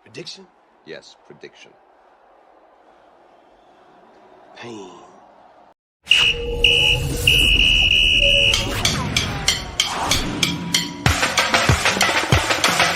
Prediction? Yes, prediction. Pain.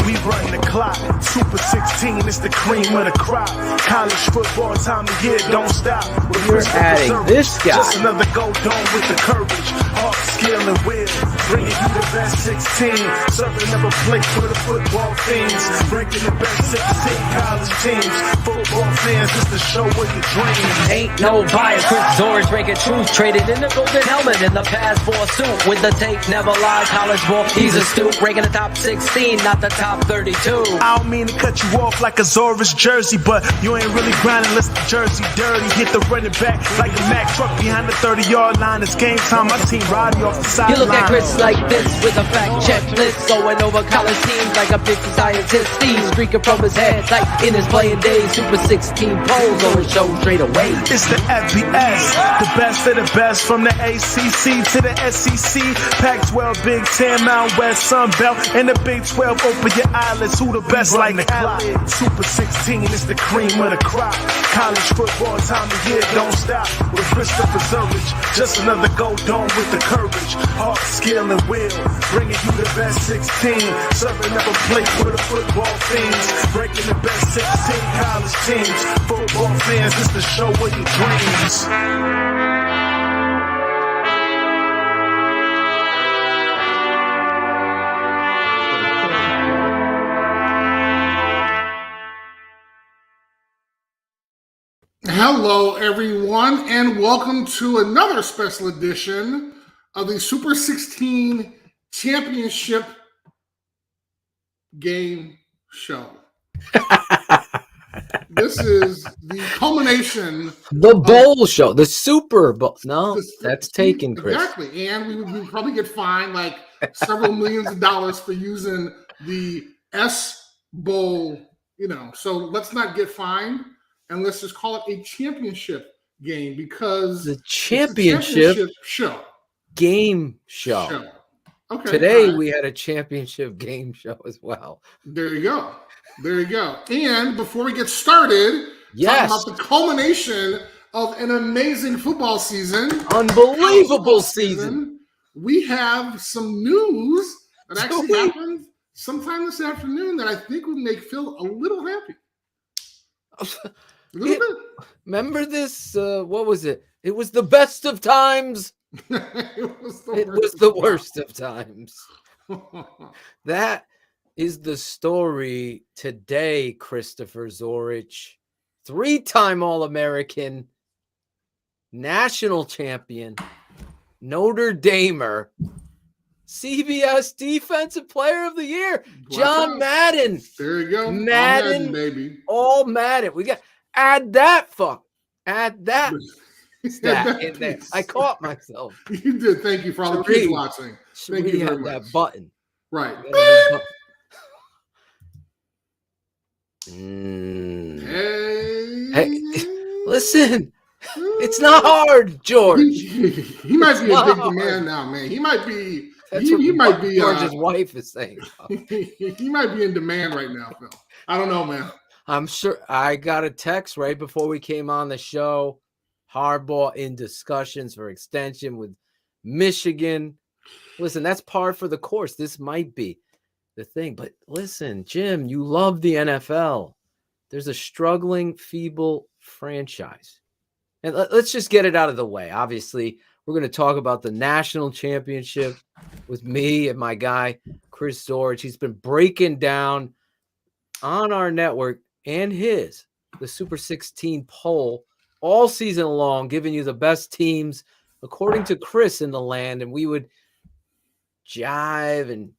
We run the clock, Super 16, it's the cream of the crop. College football, time of year, don't stop. You're adding this guy. Just another go dome with the courage, heart, skill, and will. Bringing you the best 16, serving up a plate for the football fiends. Breaking the best 16 college teams. Football fans, it's the show of your dreams. Ain't no bias, Chris Zorich breaking truth. Traded in the golden helmet in the past for a suit. With the tape, never lies, college ball, he's a stoop. Ranking the top 16, not the top 32. I don't mean to cut you off like a Zorich jersey, but you ain't really grinding unless the jersey dirty. Hit the running back like a Mack truck behind the 30-yard line. It's game time, my team ride you off the sideline. You look at Chris like this with a fact checklist, going over college teams like a 50 scientist. Steve streaking from his head like in his playing days. Super 16 polls on his show straight away. It's the FBS, the best of the best from the ACC to the SEC. Pac-12, Big Ten, Mountain West, Sun Belt, and the Big 12. Open your eyelids, who the best like the clock? Super 16 is the cream of the crop. College football, time of year, don't stop. With Christopher Zorich, just another go dome with the courage, heart, skill, and will. Bringing you the best 16, serving up a plate for the football fiends. Breaking the best 16 college teams. Football fans, it's the show of your dreams. Hello, everyone, and welcome to another special edition of the Super 16 Championship Game Show. This is the culmination. The bowl show, the Super Bowl. No, that's taken, Chris. Exactly, and we would probably get fined like several millions of dollars for using the S Bowl, so let's not get fined. And let's just call it a championship game because the championship show. Game show. Okay. Today we had a championship game show as well. There you go. And before we get started, talking about the culmination of an amazing football season, unbelievable season, we have some news that actually happened sometime this afternoon that I think would make Phil a little happy. Remember this? What was it? It was the best of times. It was the worst of times. That is the story today, Christopher Zorich. 3-time All-American, national champion, Notre Damer, CBS Defensive Player of the Year, John Madden. There you go. Madden, baby. All Madden. We got add that stat in there. I caught myself. You did. Thank you for all the kids watching. Thank you very much. That button. Right. Hey, listen. It's not hard, George. He might be a big demand now, man. He might be. He might be. George's wife is saying. He might be in demand right now, Phil. I don't know, man. I'm sure. I got a text right before we came on the show. Harbaugh in discussions for extension with Michigan. Listen, that's par for the course. This might be the thing. But listen, Jim, you love the NFL. There's a struggling, feeble franchise. And let's just get it out of the way. Obviously, we're going to talk about the national championship with me and my guy, Chris Zorich. He's been breaking down on our network and the Super 16 poll all season long, giving you the best teams according to Chris in the land. And we would jive and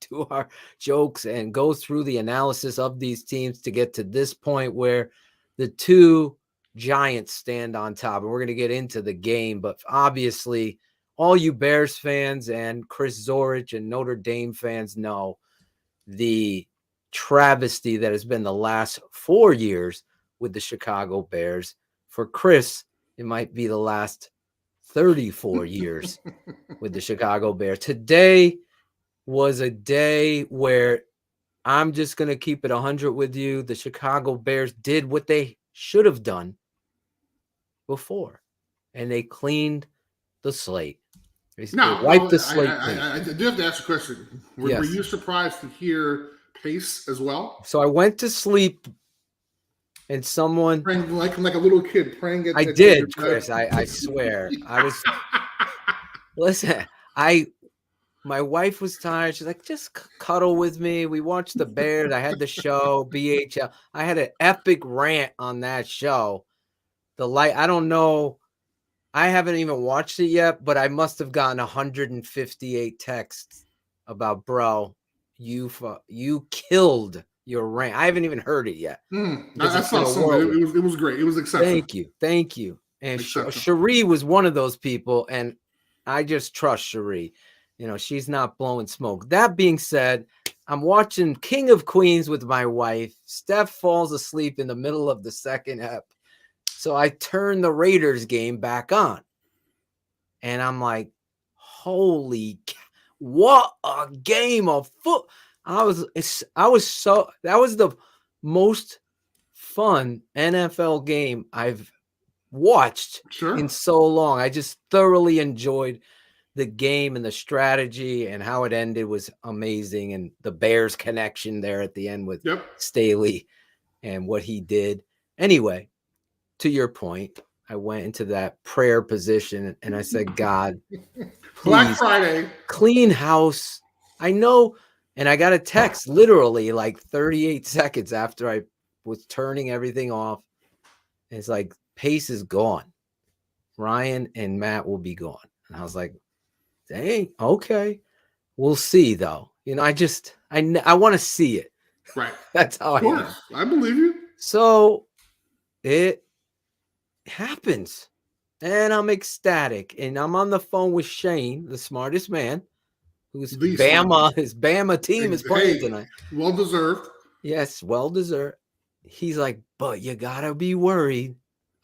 do our jokes and go through the analysis of these teams to get to this point where the two giants stand on top. And we're going to get into the game. But obviously, all you Bears fans and Chris Zorich and Notre Dame fans know the travesty that has been the last 4 years with the Chicago Bears. For Chris, it might be the last 34 years with the Chicago Bears. Today was a day where I'm just going to keep it 100 with you. The Chicago Bears did what they should have done before, and they cleaned the slate. They wiped the slate clean. I do have to ask a question. Were you surprised to hear Pace as well? So I went to sleep, and someone praying like a little kid praying. I did, Chris. I swear. I was. Listen, my wife was tired. She's like, just cuddle with me. We watched the Bears. I had the show, BHL. I had an epic rant on that show. I don't know. I haven't even watched it yet, but I must have gotten 158 texts about, bro, you killed your rant. I haven't even heard it yet. I saw some of it. It was great. It was exceptional. Thank you. And Cherie was one of those people, and I just trust Cherie. You know, she's not blowing smoke. That being said, I'm watching King of Queens with my wife. Steph falls asleep in the middle of the second ep. So I turn the Raiders game back on. And I'm like, holy cow, what a game of foot. That was the most fun NFL game I've watched in so long. I just thoroughly enjoyed the game, and the strategy and how it ended was amazing. And the Bears connection there at the end with Staley and what he did. Anyway, to your point, I went into that prayer position and I said, God, Black Friday, clean house. I know. And I got a text literally like 38 seconds after I was turning everything off. And it's like, Pace is gone. Ryan and Matt will be gone. And I was like, dang, okay. We'll see, though. You know, I want to see it. Right. That's how I am. I believe you. So it happens. And I'm ecstatic. And I'm on the phone with Shane, the smartest man, who's his Bama team is playing tonight. Well deserved. Yes, well deserved. He's like, but you got to be worried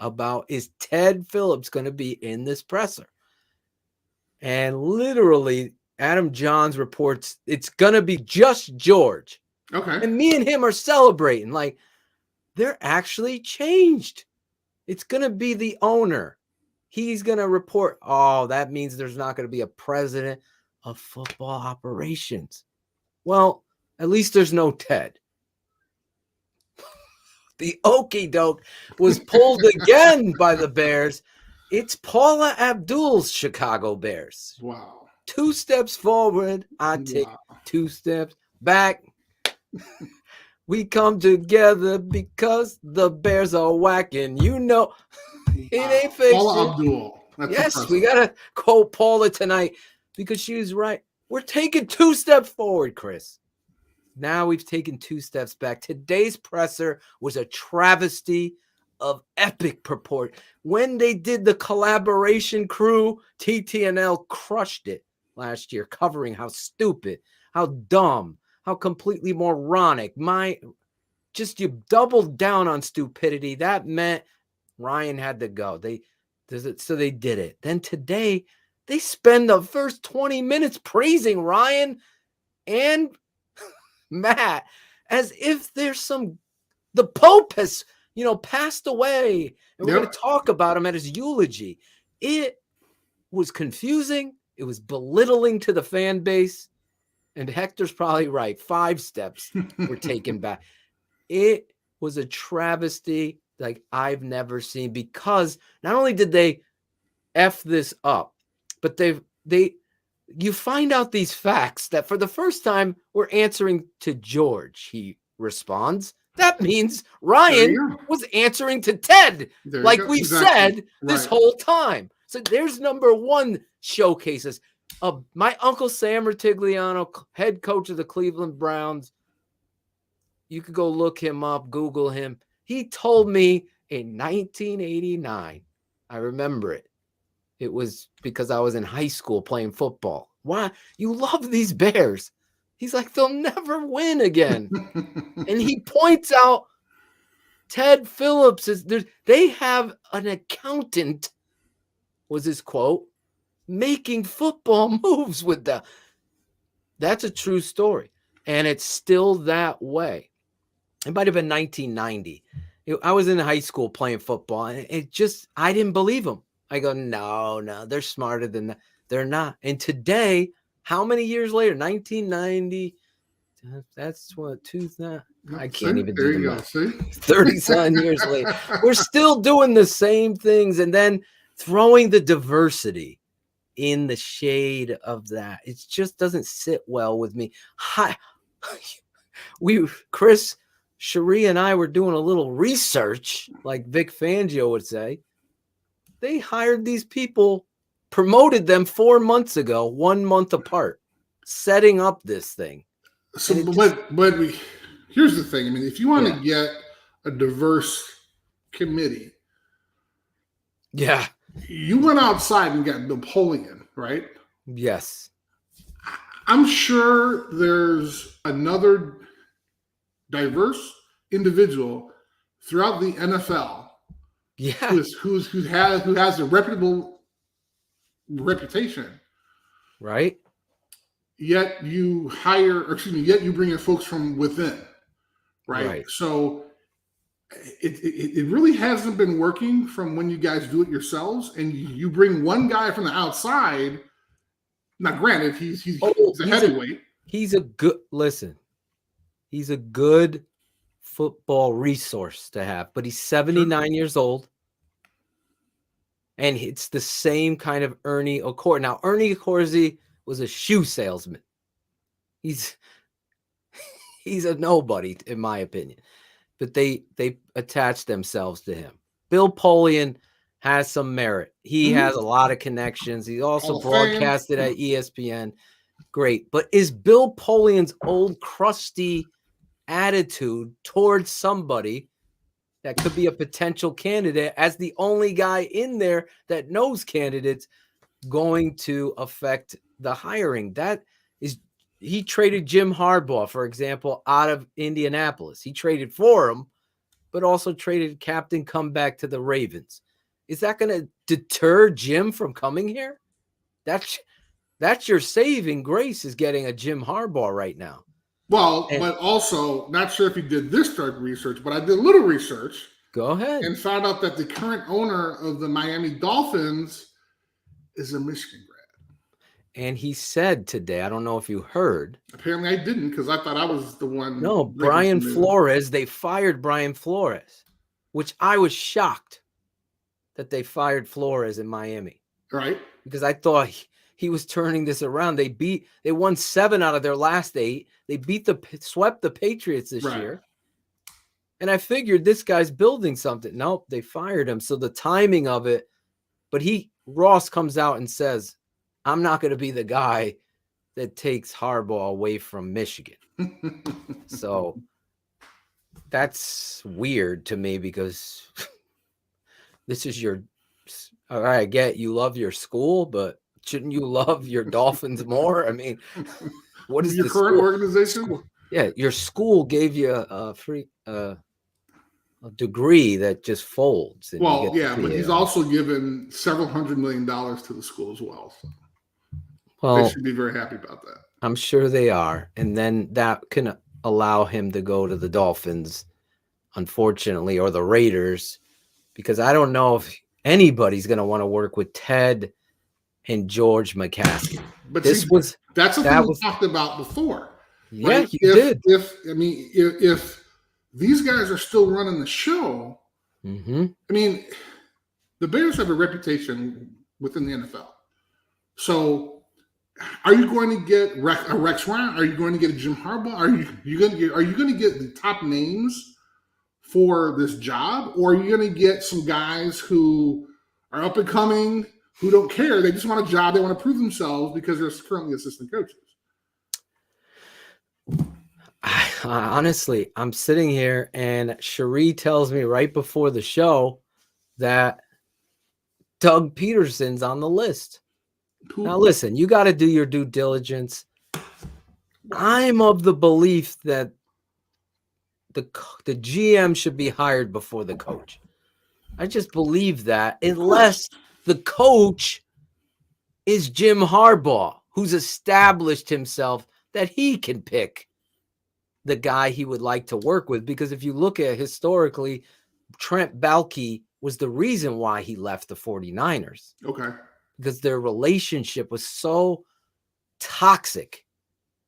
about, is Ted Phillips going to be in this presser? And literally, Adam Johns reports it's going to be just George. Okay. And me and him are celebrating. Like, they're actually changed. It's going to be the owner. He's going to report, that means there's not going to be a president of football operations. Well, at least there's no Ted. The okie doke was pulled again by the Bears. It's Paula Abdul's Chicago Bears. Wow. 2 steps forward, I take 2 steps back. We come together because the Bears are whacking. You know, it ain't fixed. Paula Abdul. That's yes, impressive. We got to quote Paula tonight because she was right. We're taking 2 steps forward, Chris. Now we've taken 2 steps back. Today's presser was a travesty of epic purport. When they did the collaboration crew, TTNL crushed it last year, covering how stupid, how dumb, how completely moronic. You doubled down on stupidity. That meant Ryan had to go. So they did it. Then today, they spend the first 20 minutes praising Ryan and Matt as if there's the Pope has, passed away. And we're going to talk about him at his eulogy. It was confusing. It was belittling to the fan base. And Hector's probably right. 5 steps were taken back. It was a travesty like I've never seen, because not only did they F this up, but you find out these facts that for the first time we're answering to George. He responds. That means Ryan was answering to Ted, like we've said this whole time. So there's number one showcases. My Uncle Sam Rutigliano, head coach of the Cleveland Browns. You could go look him up, Google him. He told me in 1989, I remember it. It was because I was in high school playing football. Why? You love these Bears. He's like, they'll never win again. And he points out Ted Phillips they have an accountant, was his quote, making football moves with them. That's a true story. And it's still that way. It might have been 1990. I was in high school playing football, and I didn't believe them. I go, no, they're smarter than that. They're not. And today, how many years later? 1990. That's what, I can't even do the math. 37 years later. We're still doing the same things, and then throwing the diversity in the shade of that. It just doesn't sit well with me. Chris, Cherie, and I were doing a little research, like Vic Fangio would say. They hired these people, promoted them 4 months ago, 1 month apart, setting up this thing. So, here's the thing. I mean, if you want to get a diverse committee, you went outside and got Napoleon, right? Yes. I'm sure there's another diverse individual throughout the NFL, who has a reputable reputation, right? Yet you bring in folks from within, right? So it really hasn't been working from when you guys do it yourselves, and you bring one guy from the outside. Now, granted, he's a heavyweight. He's a good football resource to have, but he's 79 years old, and it's the same kind of Ernie Accorsi. Now, Ernie Accorsi was a shoe salesman. He's a nobody, in my opinion, but they attach themselves to him. Bill Polian has some merit. He has a lot of connections. He also broadcasted at ESPN. Great. But is Bill Polian's old crusty attitude towards somebody that could be a potential candidate as the only guy in there that knows candidates going to affect the hiring? He traded Jim Harbaugh, for example, out of Indianapolis. He traded for him, but also traded captain comeback to the Ravens. Is that going to deter Jim from coming here? That's your saving grace, is getting a Jim Harbaugh right now. Well, but also, not sure if you did this type of research, but I did a little research. Go ahead. And found out that the current owner of the Miami Dolphins is a Michigan grad. And he said today, I don't know if you heard. Apparently I didn't, because I thought I was the one. No, Brian Flores. They fired Brian Flores, which I was shocked that they fired Flores in Miami. Right. Because I thought he was turning this around. They won 7 out of their last 8. They swept the Patriots this year. And I figured this guy's building something. Nope, they fired him. So the timing of it, but Ross comes out and says, I'm not going to be the guy that takes Harbaugh away from Michigan. So that's weird to me, because this is all right, I get you love your school, but shouldn't you love your Dolphins more? I mean, what is your current organization? Yeah, your school gave you a free a degree that just folds. Well, but he's also given several $100 million to the school as well. So they should be very happy about that. I'm sure they are. And then that can allow him to go to the Dolphins, unfortunately, or the Raiders, because I don't know if anybody's going to want to work with Ted and George McCaskey. But that's something we talked about before. Yeah, right? You did. If these guys are still running the show, I mean, the Bears have a reputation within the NFL. So are you going to get a Rex Ryan? Are you going to get a Jim Harbaugh? Are you going to get the top names for this job, or are you going to get some guys who are up and coming, who don't care? They just want a job. They want to prove themselves because they're currently assistant coaches. Honestly, I'm sitting here and Cherie tells me right before the show that Doug Peterson's on the list. Now, listen, you got to do your due diligence. I'm of the belief that the GM should be hired before the coach. I just believe that, unless the coach is Jim Harbaugh, who's established himself that he can pick the guy he would like to work with, because if you look at historically, Trent Baalke was the reason why he left the 49ers. Okay. Because their relationship was so toxic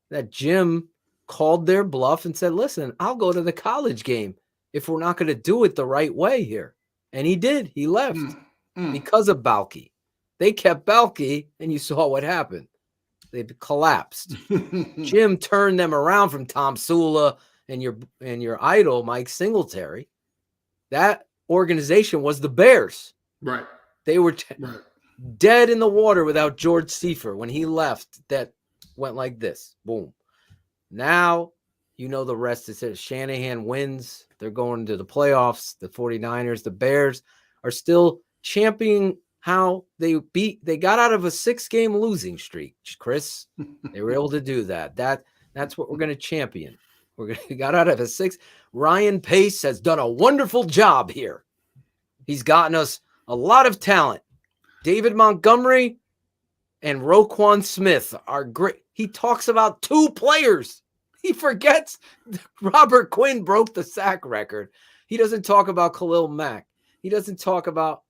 that Jim called their bluff and said, listen, I'll go to the college game if we're not going to do it the right way here. And he did. He left because of Baalke. They kept Baalke, and you saw what happened. They collapsed. Jim turned them around from Tom Sula and your idol, Mike Singletary. That organization was the Bears. Right. They were dead in the water without George Seifert. When he left, that went like this. Boom. Now, you know the rest is it. Shanahan wins. They're going to the playoffs. The 49ers, the Bears are still championing how they got out of a 6-game losing streak, Chris. They were able to do that. That's what we're going to champion. We got out of a 6. Ryan Pace has done a wonderful job here. He's gotten us a lot of talent. David Montgomery and Roquan Smith are great. He talks about 2 players. He forgets Robert Quinn broke the sack record. He doesn't talk about Khalil Mack. He doesn't talk about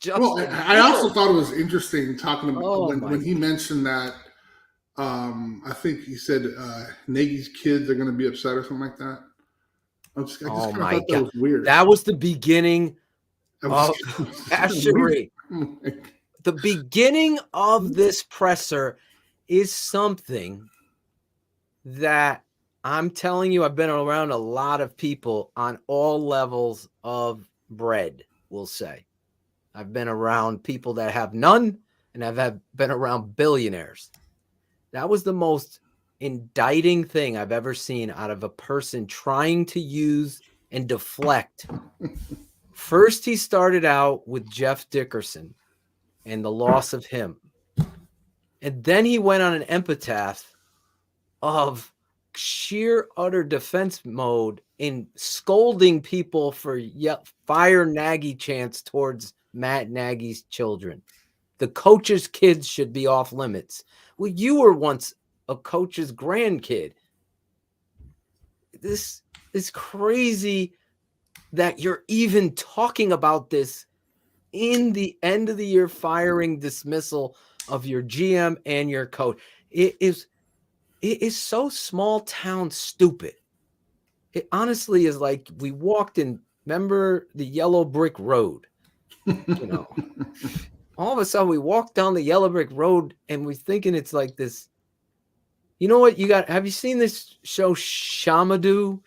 Justin. Well, I also thought it was interesting talking about when he mentioned that. I think he said Nagy's kids are going to be upset or something like that. I just kind of thought that was weird. That was the beginning of Ashery. The beginning of this presser is something that I'm telling you, I've been around a lot of people on all levels of bread, we'll say. I've been around people that have none, and I've been around billionaires. That was the most indicting thing I've ever seen out of a person trying to use and deflect. First, he started out with Jeff Dickerson and the loss of him. And then he went on an epitaph of sheer utter defense mode in scolding people for fire Nagy chants towards Matt Nagy's children. The coach's kids should be off limits. Well, you were once a coach's grandkid. This is crazy that you're even talking about this in the end of the year firing dismissal of your GM and your coach. It is so small town stupid. It honestly is like we walked in, remember the yellow brick road, you know. All of a sudden we walk down the yellow brick road and we're thinking it's like this. You know what you got? Have you seen this show Shamadoo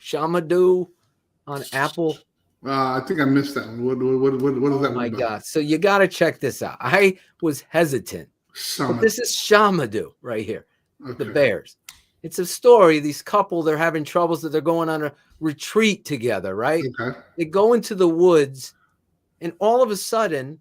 on Apple? I think I missed that one. What is that? Oh my God. So you got to check this out. I was hesitant. But this is Shamadoo right here. Okay. The Bears. It's a story. These couple, they're having troubles that they're going on a retreat together, right? Okay. They go into the woods and all of a sudden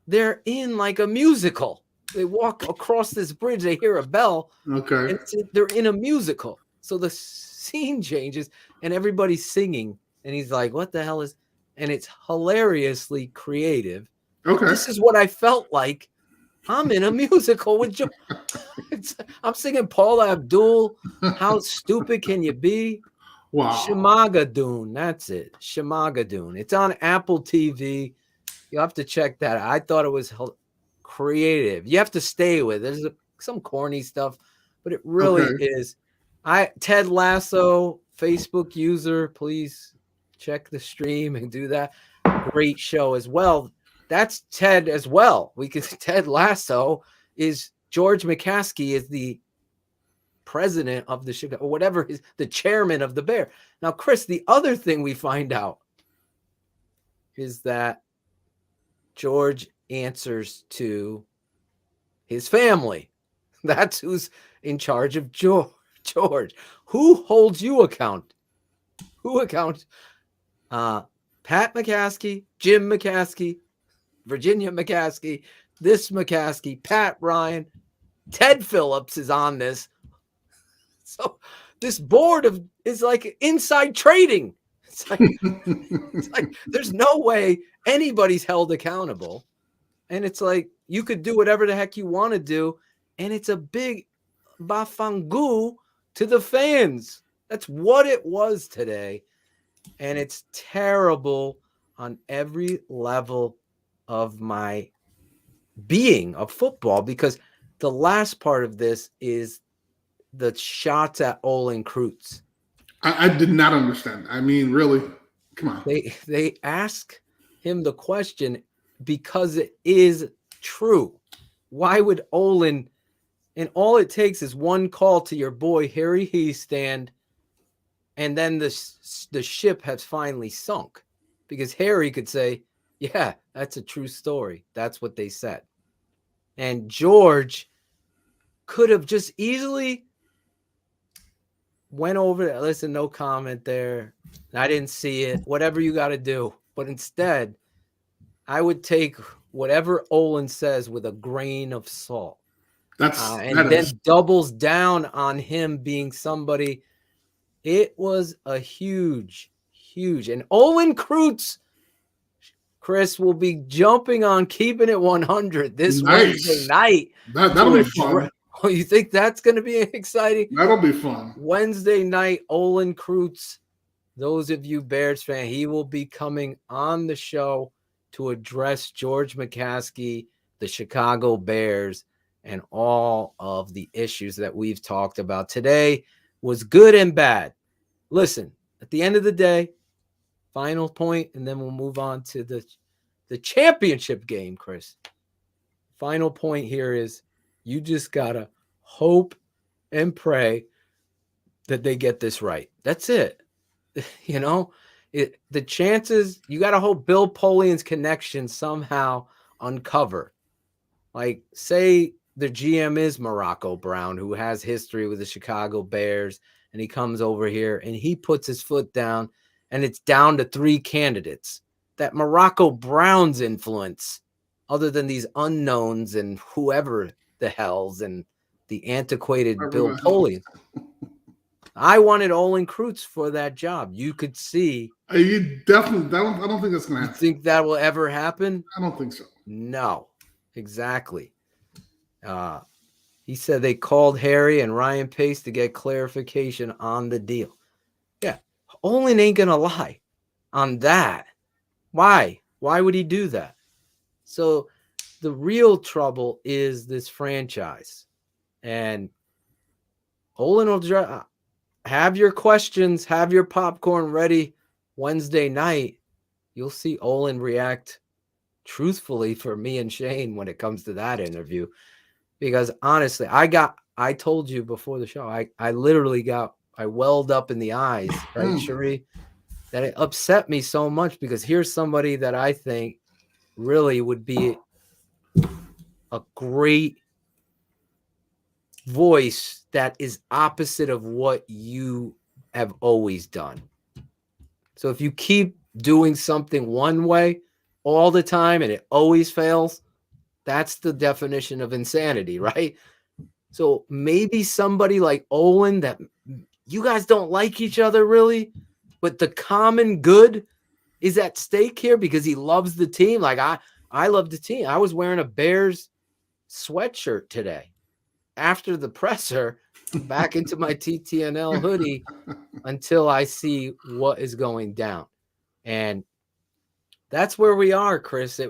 they're in like a musical. They walk across this bridge. They hear a bell. Okay. And they're in a musical. So the scene changes and everybody's singing. And he's like, what the hell is... And it's hilariously creative. Okay. This is what I felt like. I'm in a musical with Joe. I'm singing Paula Abdul. How stupid can you be? Wow. Shemagadoon. That's it. Shemagadoon. It's on Apple TV. You'll have to check that out. I thought it was creative. You have to stay with it. There's some corny stuff, but it really is. Ted Lasso, Facebook user, please check the stream and do that. Great show as well. That's Ted as well. Ted Lasso is George McCaskey is the president of the Chicago, or whatever is the chairman of the Bear. Now, Chris, the other thing we find out is that George answers to his family. That's who's in charge of George. Who holds you account? Who accounts? Pat McCaskey, Jim McCaskey, Virginia McCaskey, this McCaskey, Pat Ryan, Ted Phillips is on this. So this board is like inside trading. It's like there's no way anybody's held accountable. And it's like you could do whatever the heck you want to do. And it's a big bafangu to the fans. That's what it was today. And it's terrible on every level of my being of football, because the last part of this is the shots at Olin Kreutz. I did not understand. I mean, really, come on. They ask him the question because it is true. Why would Olin, and all it takes is one call to your boy Harry Hiestand, and then the ship has finally sunk, because Harry could say, yeah, that's a true story. That's what they said. And George could have just easily went over there. Listen, no comment there. I didn't see it. Whatever you got to do. But instead, I would take whatever Olin says with a grain of salt. And then doubles down on him being somebody. It was a huge. And Olin Kreutz, Chris, will be jumping on Keeping It 100 this Wednesday night. That'll be fun. Oh, you think that's going to be exciting? That'll be fun. Wednesday night, Olin Kreutz. Those of you Bears fan, he will be coming on the show to address George McCaskey, the Chicago Bears, and all of the issues that we've talked about. Today was good and bad. Listen, at the end of the day, final point, and then we'll move on to the championship game, Chris. Final point here is you just got to hope and pray that they get this right. That's it. You know, the chances, you got to hope Bill Polian's connection somehow uncover. Like, say the GM is Morocco Brown, who has history with the Chicago Bears, and he comes over here and he puts his foot down, and it's down to 3 candidates. That Morocco Brown's influence, other than these unknowns and whoever the hells and the antiquated Bill Polian. I wanted Olin Kreutz for that job. You could see. You definitely. I don't think that's going to happen. You think that will ever happen? I don't think so. No, exactly. He said they called Harry and Ryan Pace to get clarification on the deal. Yeah, Olin ain't going to lie on that. Why? Why would he do that? So the real trouble is this franchise. And Olin will have your questions, have your popcorn ready Wednesday night. You'll see Olin react truthfully for me and Shane when it comes to that interview. Because honestly, I told you before the show, I literally I welled up in the eyes, right, Cherie? That it upset me so much, because here's somebody that I think really would be a great voice that is opposite of what you have always done. So if you keep doing something one way all the time and it always fails, that's the definition of insanity, right? So maybe somebody like Olin, that you guys don't like each other really, but the common good is at stake here because he loves the team. Like I love the team. I was wearing a Bears sweatshirt today after the presser, back into my TTNL hoodie until I see what is going down. And that's where we are, Chris.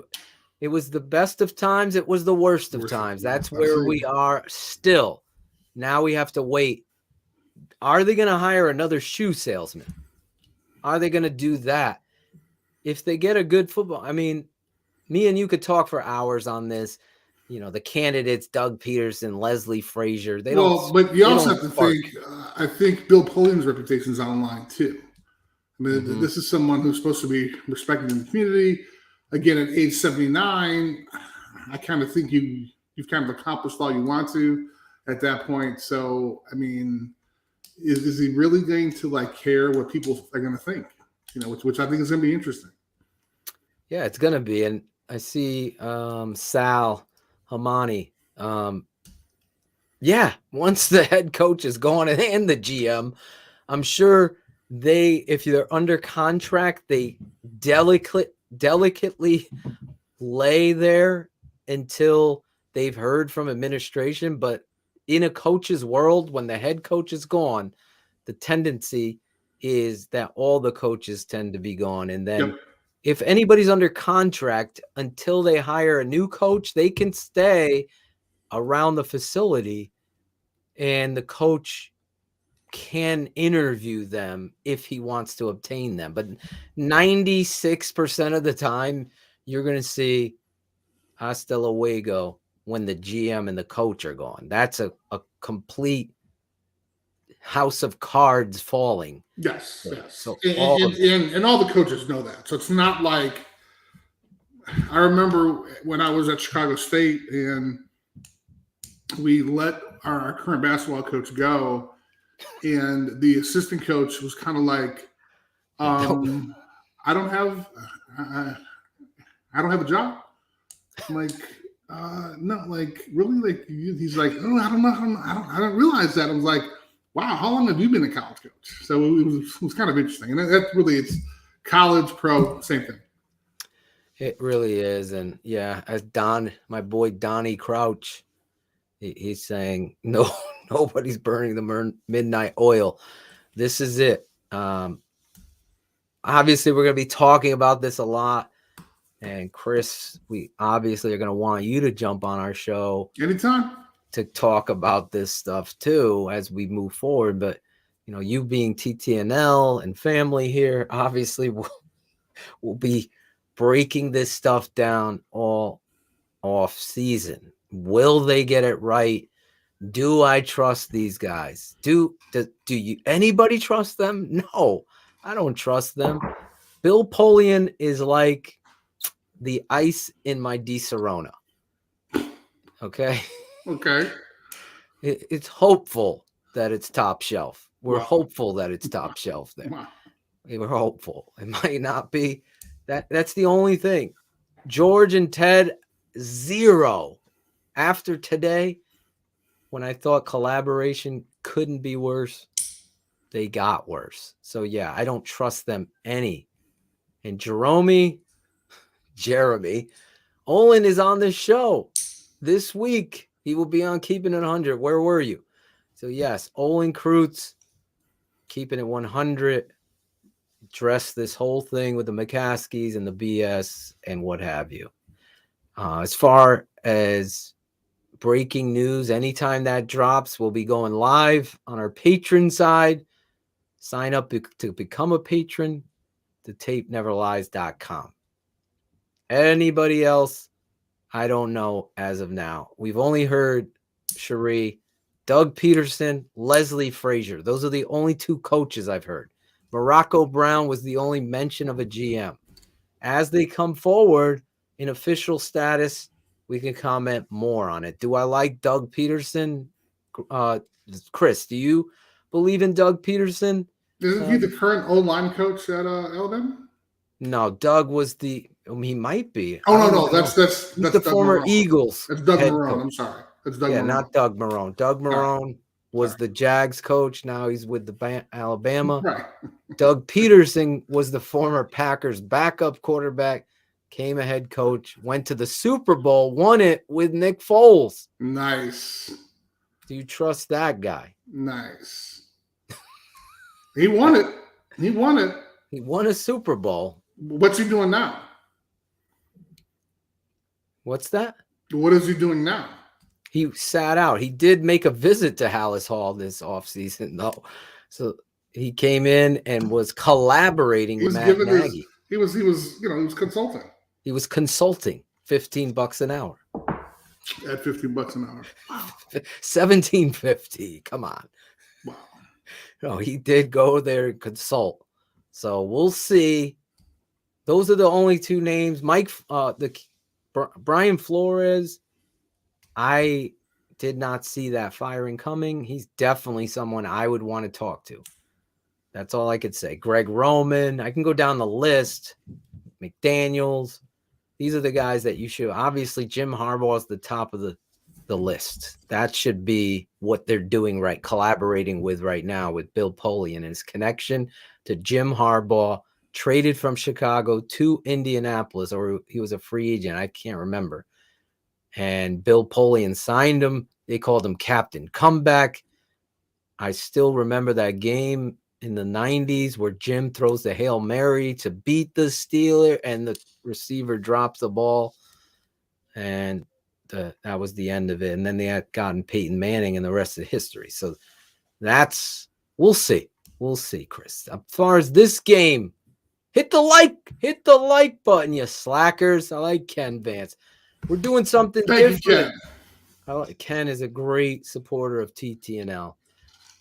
It was the best of times. It was the worst of times. That's where we are still. Now we have to wait. Are they going to hire another shoe salesman? Are they going to do that? If they get a good football, I mean, me and you could talk for hours on this. You know, the candidates, Doug Peterson, Leslie Frazier. But you also have to think, I think Bill Polian's reputation is on the line too. I mean, this is someone who's supposed to be respected in the community. Again, at age 79, I kind of think you've kind of accomplished all you want to at that point. So, I mean, is he really going to care what people are going to think? You know, which I think is going to be interesting. Yeah, it's going to be. And I see Sal Hamani. Once the head coach is gone and the GM, I'm sure if they're under contract, they delicately lay there until they've heard from administration. But in a coach's world, when the head coach is gone, the tendency is that all the coaches tend to be gone. And then Yep. if anybody's under contract until they hire a new coach, they can stay around the facility and the coach can interview them if he wants to obtain them. But 96% of the time, you're going to see hasta luego when the GM and the coach are gone. That's a complete house of cards falling. Yes. So and all the coaches know that. So it's not like, I remember when I was at Chicago State and we let our current basketball coach go, and the assistant coach was kind of like, I don't have a job. I'm like, no, like really, like he's like, oh, I don't know, I don't realize that. I was like, wow, how long have you been a college coach? So it was kind of interesting, and that's really, it's college, pro, same thing. It really is. And yeah, as my boy Donnie Crouch, he's saying, no, nobody's burning the midnight oil. This is it. Obviously, we're going to be talking about this a lot. And Chris, we obviously are going to want you to jump on our show anytime to talk about this stuff too as we move forward. But you being TTNL and family here, obviously we'll be breaking this stuff down all off season. Will they get it right? Do I trust these guys? Do you anybody trust them? No, I don't trust them. Bill Polian is like the ice in my Di-Serona. Okay. It's hopeful that it's top shelf. We're hopeful that it's top shelf there. We're hopeful. It might not be. That's the only thing. George and Ted, 0. After today, when I thought collaboration couldn't be worse, they got worse. So yeah, I don't trust them any. And Jeremy, Olin is on the show this week. He will be on Keeping It 100. Where were you? So yes, Olin Kreutz, Keeping It 100. Address this whole thing with the McCaskies and the BS and what have you. As far as breaking news, anytime that drops, we'll be going live on our patron side. Sign up to become a patron, thetapeneverlies.com. Anybody else? I don't know as of now. We've only heard Cherie, Doug Peterson, Leslie Frazier. Those are the only 2 coaches I've heard. Morocco Brown was the only mention of a GM. As they come forward in official status, we can comment more on it. Do I like Doug Peterson? Chris, do you believe in Doug Peterson? Isn't he the current O-line coach at Alabama? No, Doug was he might be. Oh, no, that's the Doug former Marrone. Eagles. That's Doug Marrone. Coach. I'm sorry. That's Doug Marrone. Not Doug Marrone. Doug Marrone was the Jags coach. Now he's with the Alabama. Right. Doug Peterson was the former Packers backup quarterback, came a head coach, went to the Super Bowl, won it with Nick Foles. Nice. Do you trust that guy? Nice. He won it. He won a Super Bowl. What's he doing now? What's that? What is he doing now? He sat out. He did make a visit to Hallis Hall this offseason, though. So he came in and was collaborating with Matt Nagy. He was consulting. He was consulting. $15 an hour. At $15 an hour. Wow. $17.50. Come on. Wow. No, he did go there and consult. So we'll see. Those are the only 2 names. Brian Flores. I did not see that firing coming. He's definitely someone I would want to talk to. That's all I could say. Greg Roman. I can go down the list. McDaniels. These are the guys that you should. Obviously, Jim Harbaugh is the top of the list. That should be what they're doing right, collaborating with right now with Bill Polian and his connection to Jim Harbaugh, traded from Chicago to Indianapolis, or he was a free agent. I can't remember. And Bill Polian signed him. They called him Captain Comeback. I still remember that game in the 90s where Jim throws the Hail Mary to beat the Steeler and the receiver drops the ball. And that was the end of it. And then they had gotten Peyton Manning and the rest of history. So we'll see. We'll see, Chris. As far as this game, hit the like button, you slackers. I like Ken Vance. We're doing something different. You, Ken. Ken is a great supporter of TTNL.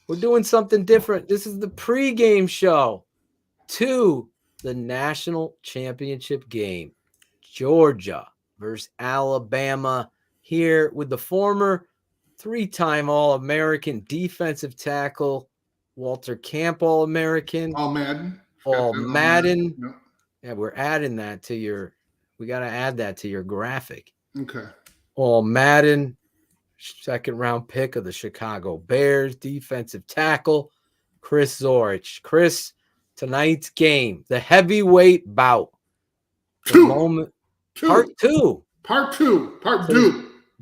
We're doing something different. This is the pregame show to the national championship game. Georgia versus Alabama, here with the former 3-time All-American defensive tackle, Walter Camp All-American. All-Madden. All-Madden. Yep. Yeah, we're adding that to we got to add that to your graphic. Okay. All-Madden. Second-round pick of the Chicago Bears, defensive tackle, Chris Zorich. Chris, tonight's game, the heavyweight bout. Part two.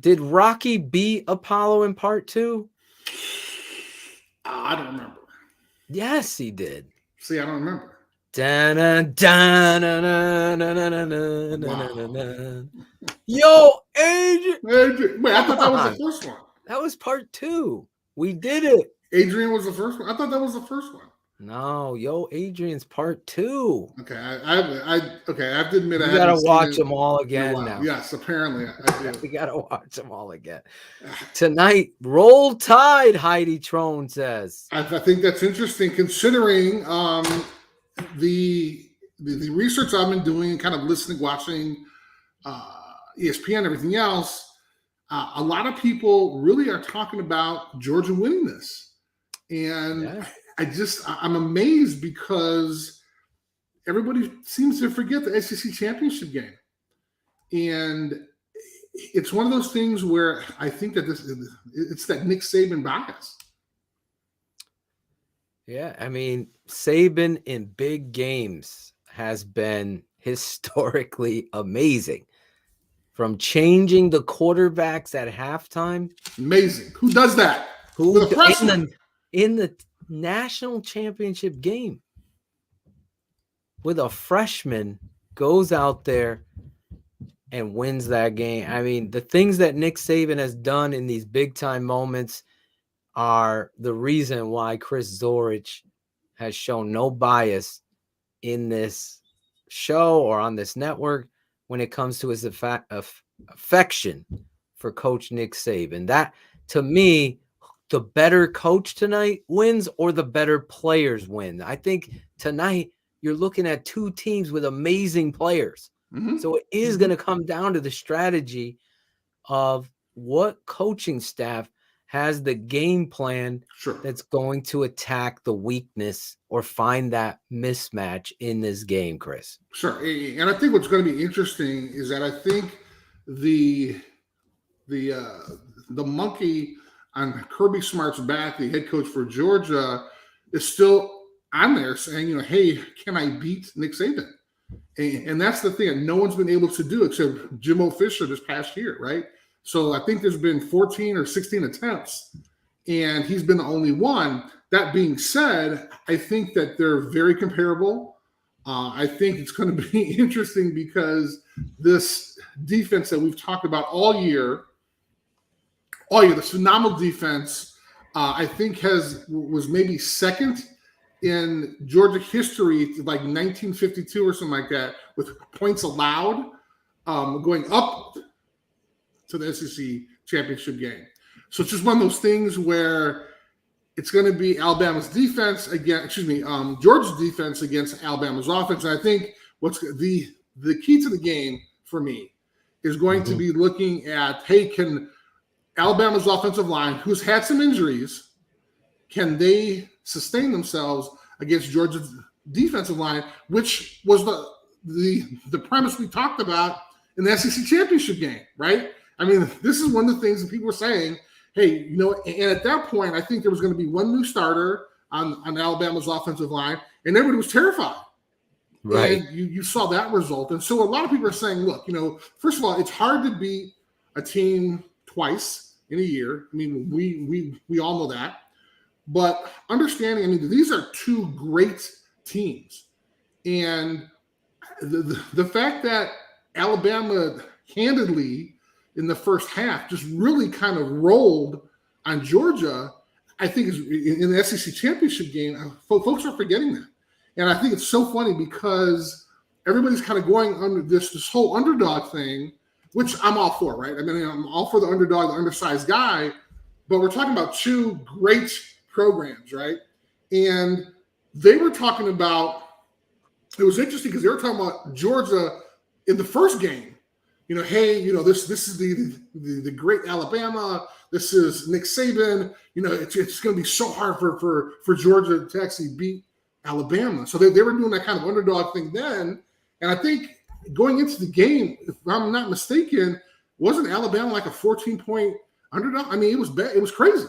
Did Rocky beat Apollo in part 2? I don't remember. Yes, he did. See, I don't remember. Yo, Adrian. Wait, I thought that was the first one. That was part 2. We did it. Adrian was the first one. I thought that was the first one. No, yo, Adrian's part 2. Okay, I have to admit, I gotta watch them all again now. Yes, apparently I do. We gotta watch them all again tonight. Roll Tide, Heidi Trone says. I think that's interesting, considering the research I've been doing and kind of listening, watching ESPN, everything else. A lot of people really are talking about Georgia winning this, and Yeah. I'm amazed because everybody seems to forget the SEC championship game. And it's one of those things where I think that it's that Nick Saban bias. Yeah, I mean, Saban in big games has been historically amazing. From changing the quarterbacks at halftime. Amazing. Who does that? In the national championship game, with a freshman, goes out there and wins that game. I mean, the things that Nick Saban has done in these big time moments are the reason why Chris Zorich has shown no bias in this show or on this network when it comes to his affection for Coach Nick Saban. That, to me, the better coach tonight wins or the better players win. I think tonight you're looking at 2 teams with amazing players. Mm-hmm. So it is going to come down to the strategy of what coaching staff has the game plan that's going to attack the weakness or find that mismatch in this game, Chris. Sure. And I think what's going to be interesting is that I think the monkey on Kirby Smart's back, the head coach for Georgia, is still on there saying, hey, can I beat Nick Saban? And that's the thing that no one's been able to do except Jimbo Fisher this past year, right? So I think there's been 14 or 16 attempts, and he's been the only one. That being said, I think that they're very comparable. I think it's going to be interesting because this defense that we've talked about all year, the phenomenal defense, I think was maybe second in Georgia history, like 1952 or something like that, with points allowed, going up to the SEC championship game. So it's just one of those things where it's going to be Alabama's defense Georgia's defense against Alabama's offense. And I think what's the key to the game for me is going to be looking at, hey, can Alabama's offensive line, who's had some injuries, can they sustain themselves against Georgia's defensive line, which was the premise we talked about in the SEC championship game, right? I mean, this is one of the things that people were saying, hey, and at that point, I think there was going to be one new starter on Alabama's offensive line, and everybody was terrified. Right. And you saw that result. And so a lot of people are saying, look, first of all, it's hard to beat a team twice in a year. I mean, we all know that. but understanding, I mean, these are two great teams. And the fact that Alabama handedly in the first half just really kind of rolled on Georgia, I think is in the SEC championship game, folks are forgetting that. And I think it's so funny because everybody's kind of going under this whole underdog thing, which I'm all for, right? I mean, I'm all for the underdog, the undersized guy, but we're talking about two great programs, right? And they were talking about, it was interesting because they were talking about Georgia in the first game. Hey, this is the great Alabama. This is Nick Saban. It's going to be so hard for Georgia to actually beat Alabama. So they were doing that kind of underdog thing then. And I think going into the game, if I'm not mistaken, wasn't Alabama like a 14-point underdog? I mean, it was bad. It was crazy.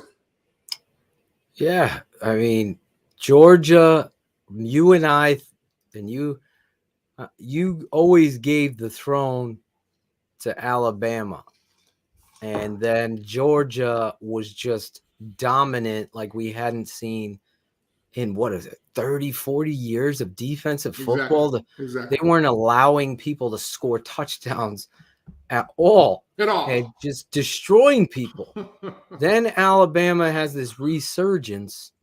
Yeah, I mean, Georgia, you and I, and you always gave the throne to Alabama, and then Georgia was just dominant like we hadn't seen in 30, 40 years of defensive football. Exactly. They weren't allowing people to score touchdowns at all. And just destroying people. Then Alabama has this resurgence.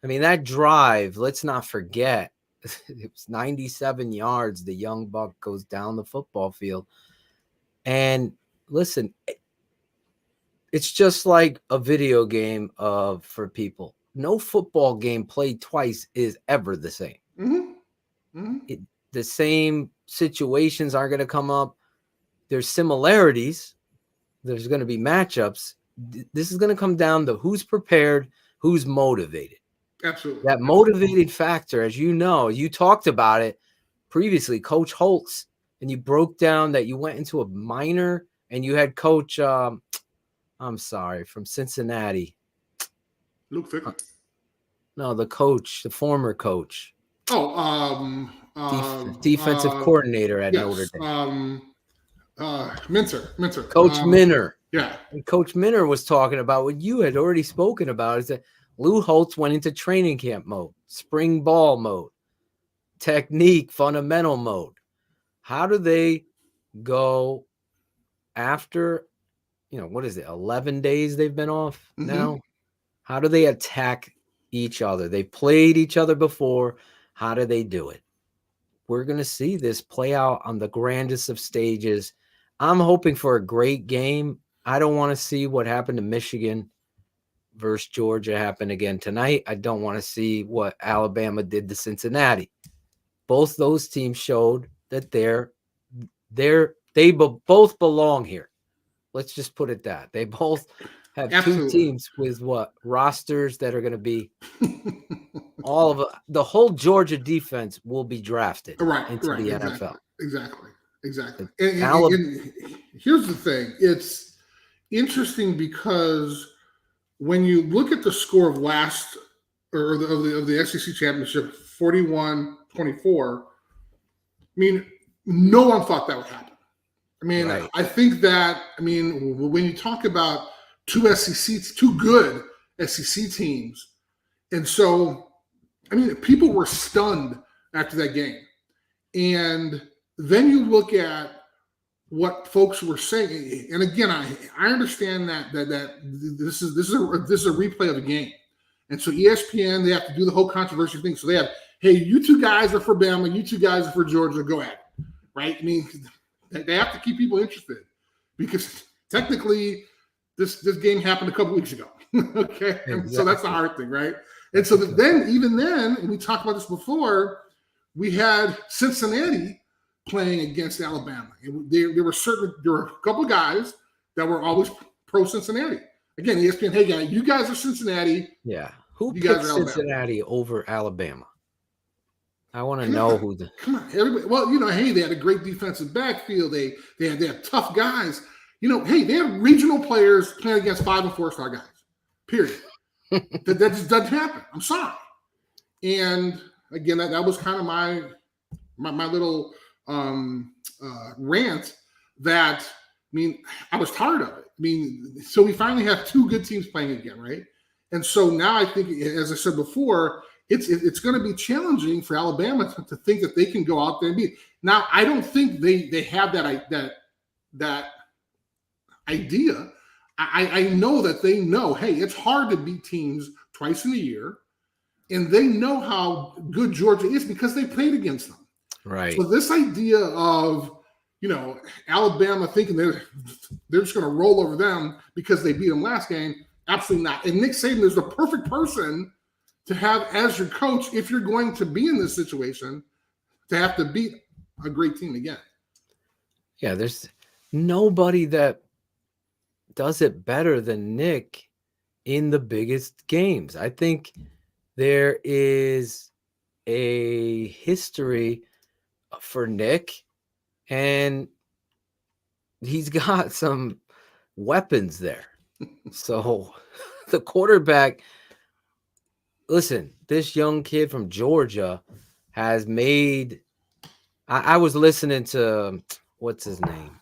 I mean, that drive, let's not forget, it was 97 yards. The young buck goes down the football field. And listen, it's just like a video game for people. No football game played twice is ever the same. Mm-hmm. Mm-hmm. The same situations are going to come up. There's similarities. There's going to be matchups. This is going to come down to who's prepared, who's motivated. Absolutely. That motivated factor, as you know, you talked about it previously, Coach Holtz, and you broke down that you went into a minor and you had Coach, from Cincinnati. Luke Fickle. No, the former coach. Defensive coordinator at Notre Dame. Minter. Coach Minter. Yeah. And Coach Minter was talking about what you had already spoken about, is that Lou Holtz went into training camp mode, spring ball mode, technique, fundamental mode. How do they go after, 11 days they've been off now? How do they attack each other? They played each other before. How do they do it? We're going to see this play out on the grandest of stages. I'm hoping for a great game. I don't want to see what happened to Michigan versus Georgia happen again tonight. I don't want to see what Alabama did to Cincinnati. Both those teams showed that they both belong here. Let's just put it that. They both have two teams with rosters that are going to be the whole Georgia defense will be drafted into the NFL. Exactly. And here's the thing. It's interesting because when you look at the score of the SEC championship, 41-24, I mean, no one thought that would happen. I mean, I think that, when you talk about two good SEC teams, and so, people were stunned after that game. And then you look at what folks were saying, and again, I understand that this is a replay of a game, and so ESPN, they have to do the whole controversy thing. So they have, hey, you two guys are for Bama, you two guys are for Georgia, go at it, right? They have to keep people interested because technically this game happened a couple weeks ago. Okay. Exactly. So that's the hard thing, right? And so even then, and we talked about this before, we had Cincinnati playing against Alabama. And there were a couple of guys that were always pro Cincinnati. Again, ESPN, hey guys, you guys are Cincinnati. Yeah. Who picked Cincinnati over Alabama? I want to know who come on, everybody. Well, hey, they had a great defensive backfield. They had tough guys. Hey, they have regional players playing against 5- and 4-star guys. Period. that just doesn't happen. I'm sorry. And again, that was kind of my little rant. That I was tired of it. So we finally have two good teams playing again, right? And so now I think, as I said before, it's going to be challenging for Alabama to think that they can go out there and beat. Now, I don't think they have that idea. I know that they know, hey, it's hard to beat teams twice in a year, and they know how good Georgia is because they played against them. Right. So this idea of, Alabama thinking they're just going to roll over them because they beat them last game, absolutely not. And Nick Saban is the perfect person to have as your coach if you're going to be in this situation to have to beat a great team again. Yeah, there's nobody that does it better than Nick in the biggest games. I think there is a history for Nick, and he's got some weapons there. So the quarterback, listen, this young kid from Georgia has made, I was listening to, what's his name,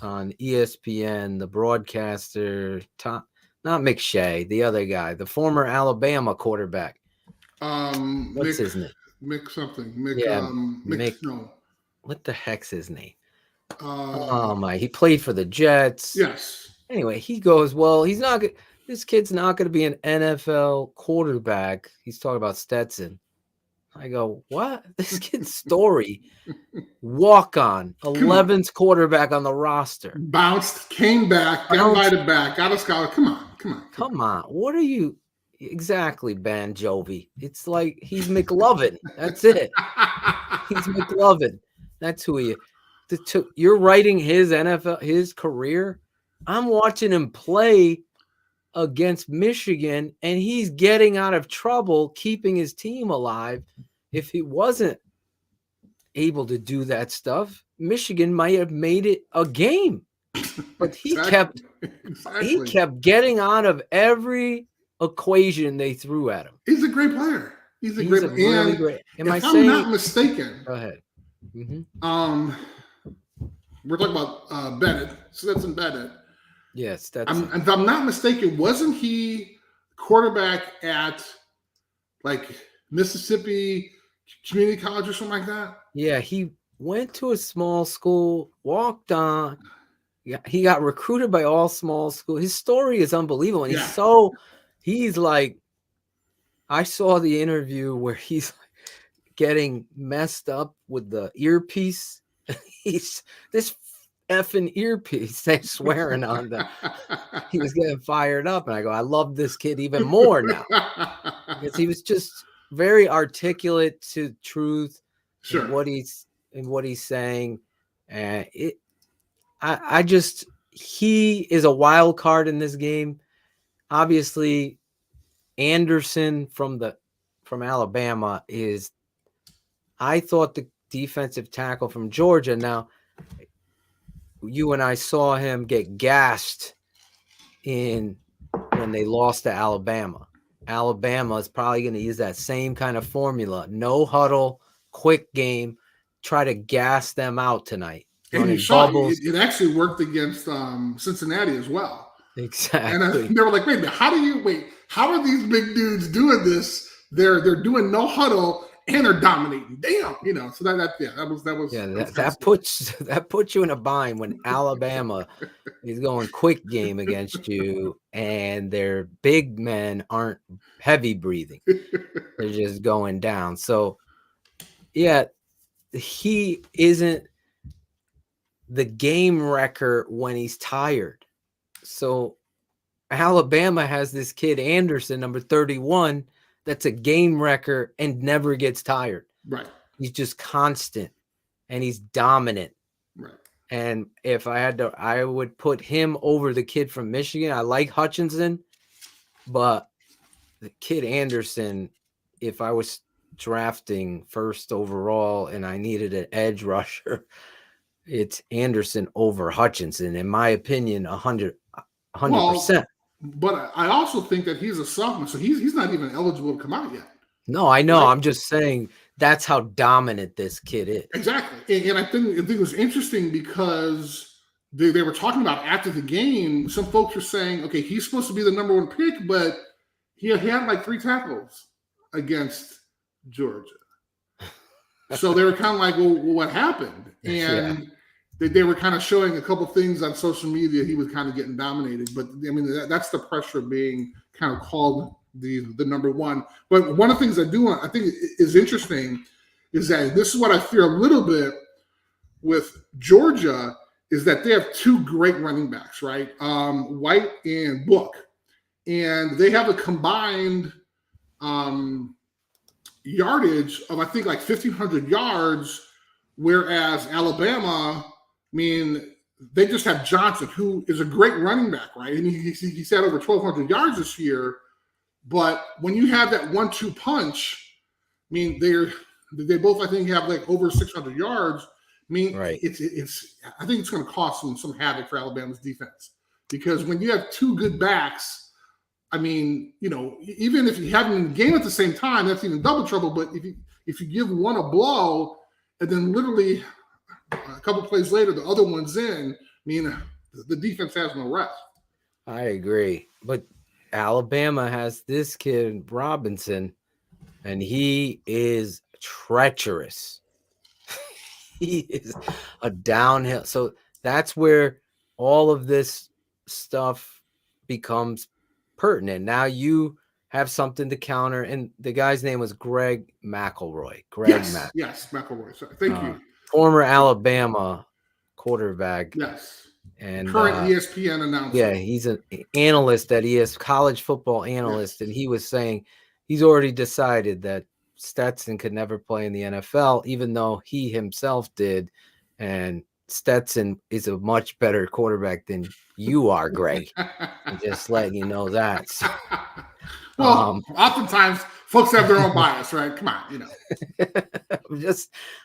on ESPN, the broadcaster, not McShay, the other guy, the former Alabama quarterback. What's his name? Mick something. Mick. No. What the heck's his name? He played for the Jets. Yes. Anyway, he goes, well, this kid's not going to be an NFL quarterback. He's talking about Stetson. I go, what? This kid's story. Walk on, 11th quarterback on the roster. Bounced, came back, got invited back, got a scholar. Come on. What are you exactly, Ben Jovi? It's like he's McLovin. That's it. He's McLovin. That's who he is. You're writing his NFL, his career. I'm watching him play against Michigan, and he's getting out of trouble, keeping his team alive. If he wasn't able to do that stuff, Michigan might have made it a game. But he kept getting out of every equation they threw at him. He's a great player. He's really great. If I'm not mistaken, go ahead. Mm-hmm. We're talking about Bennett, Stetson Bennett. Yes, if I'm not mistaken, wasn't he quarterback at like Mississippi Community College or something like that? Yeah, he went to a small school, walked on. Yeah, he got recruited by all small schools. His story is unbelievable. And he's like, I saw the interview where he's getting messed up with the earpiece. He's this effing earpiece. They're swearing on them. He was getting fired up. And I go, I love this kid even more now. Because he was just very articulate to truth in what he's saying. And he is a wild card in this game. Obviously, Anderson from Alabama is, I thought, the defensive tackle from Georgia. Now, you and I saw him get gassed when they lost to Alabama. Alabama is probably going to use that same kind of formula. No huddle, quick game, try to gas them out tonight. And you saw it actually worked against Cincinnati as well. Exactly. And they were like, wait, how are these big dudes doing this? They're doing no huddle and they're dominating. Damn, so that puts you in a bind when Alabama is going quick game against you and their big men aren't heavy breathing. They're just going down. So yeah, he isn't the game wrecker when he's tired. So Alabama has this kid Anderson, number 31, that's a game wrecker and never gets tired. Right. He's just constant and he's dominant. Right. And if I had to, I would put him over the kid from Michigan. I like Hutchinson, but the kid Anderson, if I was drafting first overall and I needed an edge rusher, it's Anderson over Hutchinson, in my opinion, 100%. But I also think that he's a sophomore, so he's not even eligible to come out yet. No, I know. Right? I'm just saying that's how dominant this kid is. Exactly. And I think it was interesting because they were talking about after the game, some folks were saying, okay, he's supposed to be the number one pick, but he had like 3 tackles against Georgia. So they were kind of like, well, what happened? And they were kind of showing a couple things on social media. He was kind of getting dominated. But, I mean, that's the pressure of being kind of called the number one. But one of the things I think is interesting is that this is what I fear a little bit with Georgia is that they have 2 great running backs, right? White and Book. And they have a combined yardage of, I think, like 1,500 yards, whereas Alabama, I mean, they just have Johnson, who is a great running back, right? And he's had over 1,200 yards this year. But when you have that 1-2 punch, I mean, they both, I think, have like over 600 yards. I mean, right. It's. I think it's going to cause some havoc for Alabama's defense because when you have 2 good backs, I mean, you know, even if you have them in the game at the same time, that's even double trouble. But if you give one a blow and then literally a couple plays later the other one's in, I mean, the defense has no rest. I agree, but Alabama has this kid Robinson, and he is treacherous. He is a downhill. So that's where all of this stuff becomes pertinent. Now you have something to counter, and the guy's name was Greg McElroy. Yes, McElroy. Sorry. Thank you. Former Alabama quarterback. Yes. And current ESPN announcer. Yeah, he's an analyst at college football analyst, and he was saying he's already decided that Stetson could never play in the NFL, even though he himself did. And Stetson is a much better quarterback than you are, Greg. I'm just letting you know that. So, well, oftentimes folks have their own bias, right? Come on, you know.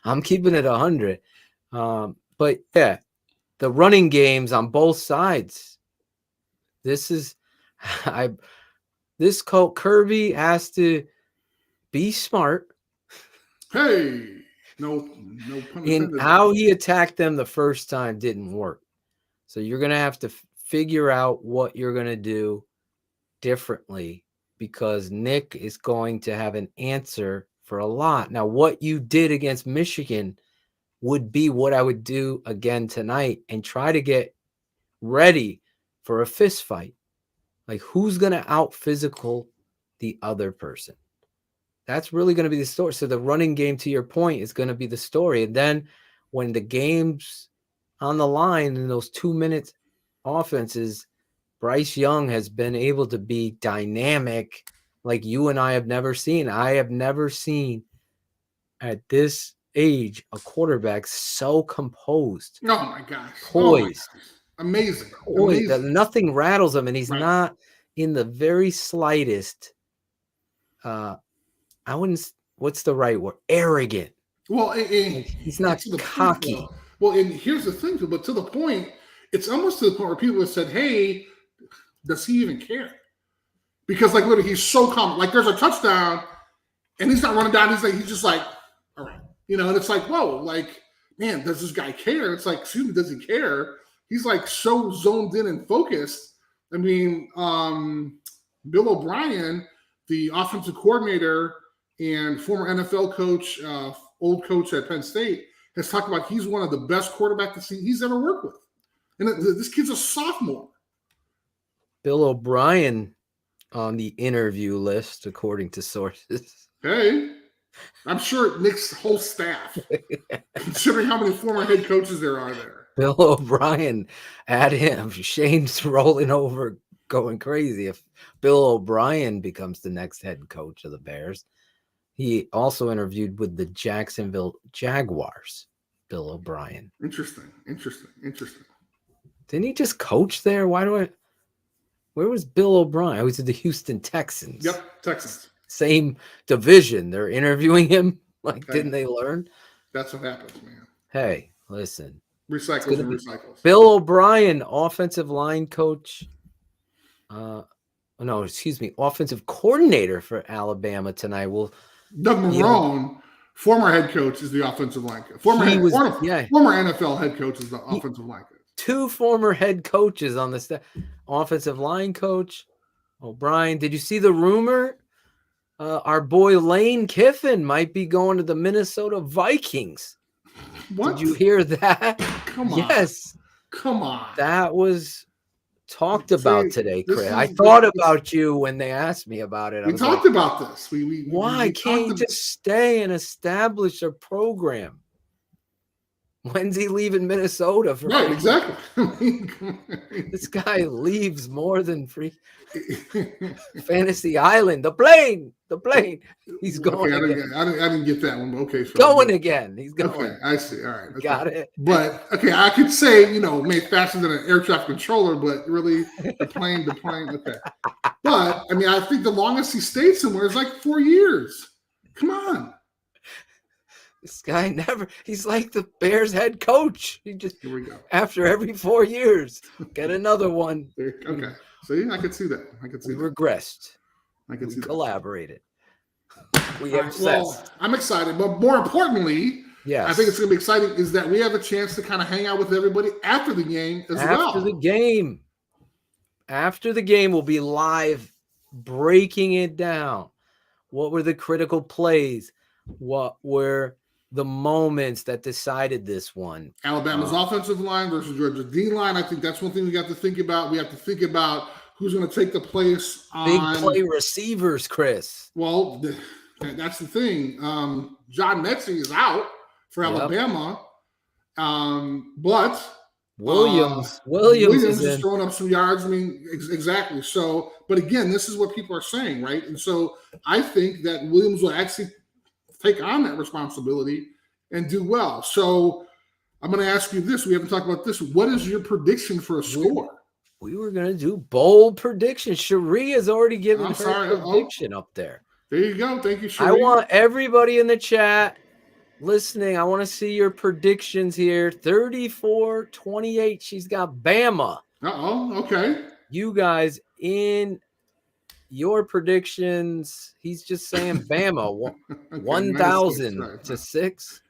I'm keeping it 100. But yeah, the running games on both sides. This coach Kirby has to be smart. Hey, no pun intended. And how he attacked them the first time didn't work. So you're going to have to figure out what you're going to do differently because Nick is going to have an answer for a lot. Now, what you did against Michigan would be what I would do again tonight and try to get ready for a fist fight. Like, who's going to out physical the other person? That's really going to be the story. So the running game, to your point, is going to be the story. And then when the game's on the line in those 2 minutes offenses, Bryce Young has been able to be dynamic like you and I have never seen. I have never seen at this age a quarterback so composed. Oh, my gosh. Poised. Oh my gosh. Amazing. Nothing rattles him, and he's not in the very slightest I wouldn't. What's the right word? Arrogant. Well, he's not cocky. Point, well, and here's the thing, but to the point, it's almost to the point where people have said, "Hey, does he even care?" Because, like, literally, he's so calm. Like, there's a touchdown, and he's not running down. He's just like, "All right," you know. And it's like, "Whoa, like, man, does this guy care?" It's like, excuse me, does he care? He's like so zoned in and focused. I mean, Bill O'Brien, the offensive coordinator and former NFL coach, old coach at Penn State, has talked about he's one of the best quarterbacks he's ever worked with. And this kid's a sophomore. Bill O'Brien on the interview list, according to sources. Hey, I'm sure Nick's whole staff, considering how many former head coaches there are there. Bill O'Brien at him. Shane's rolling over, going crazy if Bill O'Brien becomes the next head coach of the Bears. He also interviewed with the Jacksonville Jaguars, Bill O'Brien. Interesting. Didn't he just coach there? Where was Bill O'Brien? I was at the Houston Texans. Yep, Texans. Same division. They're interviewing him. Like, didn't they learn? That's what happens, man. Hey, listen. Recycles. Bill O'Brien, offensive line coach. Offensive coordinator for Alabama tonight. Doug Marrone, former head coach, is the offensive line coach. Former NFL head coach is the offensive line coach. 2 former head coaches on the staff. Offensive line coach, Brian, did you see the rumor? Our boy Lane Kiffin might be going to the Minnesota Vikings. What? Did you hear that? Come on. Yes. Come on. That was talked about today, Chris. I this- thought about you when they asked me about it. I We was talked like, about this. why can't you just stay and establish a program? When's he leaving Minnesota for? Right, exactly. This guy leaves more than free Fantasy Island. The plane. He's going okay, again. I didn't get that one. But okay, sure. Going again. He's going. Okay, I see. All right, okay. Got it. But okay, I could say made faster than an air traffic controller, but really the plane. Okay. But I mean, I think the longest he stayed somewhere is like 4 years. Come on. This guy he's like the Bears head coach. He just, here we go. After every 4 years, get another one. Okay. See, I could see that. We regressed. I could see that. Collaborated. We Right, well, I'm excited, but more importantly, yes, I think it's going to be exciting is that we have a chance to kind of hang out with everybody after the game as well. After the game, we'll be live breaking it down. What were the critical plays? What were the moments that decided this one? Alabama's offensive line versus Georgia's D line. I think that's one thing we got to think about. We have to think about who's going to take the place on big play receivers, Chris. Well, that's the thing. John Mechie is out for Alabama, but Williams is throwing up some yards. I mean, exactly. So, but again, this is what people are saying, right? And so I think that Williams will actually take on that responsibility and do well. So I'm going to ask you this. We haven't talked about this. What is your prediction for a score? We were going to do bold predictions. Cherie has already given her prediction up there. There you go. Thank you, Cherie. I want everybody in the chat listening. I want to see your predictions here. 34-28. She's got Bama. Okay. You guys in your predictions, he's just saying Bama. 1,000 to 6.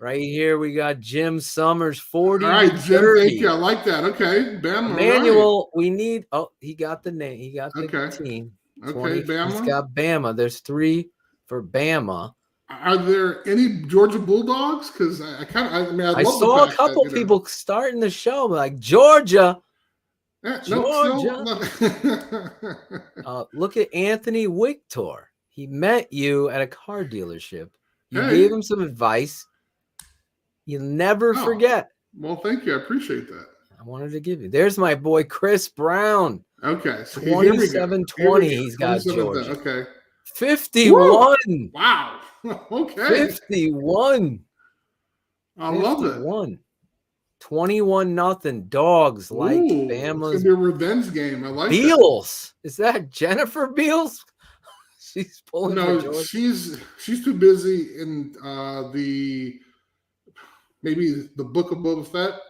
Right here, we got Jim Summers, 40. All right, Jim, thank you. I like that. Okay, Bama. Emmanuel, we need. Oh, he got the name. He got the team. Okay, Bama. He's got Bama. There's 3 for Bama. Are there any Georgia Bulldogs? Because I saw a couple people starting the show like Georgia. Georgia. Look at Anthony Victor. He met you at a car dealership. You gave him some advice. You'll never forget. Well, thank you. I appreciate that. I wanted to give you. There's my boy Chris Brown. Okay. So 27-20. He's got Georgia. Okay. 51. Woo! Wow. Okay. 51. I love it. 21-0. Dogs like Bama's. It's gonna be a revenge game. I like Beals. Is that Jennifer Beals? She's pulling. No, she's too busy in maybe the Book of Boba Fett,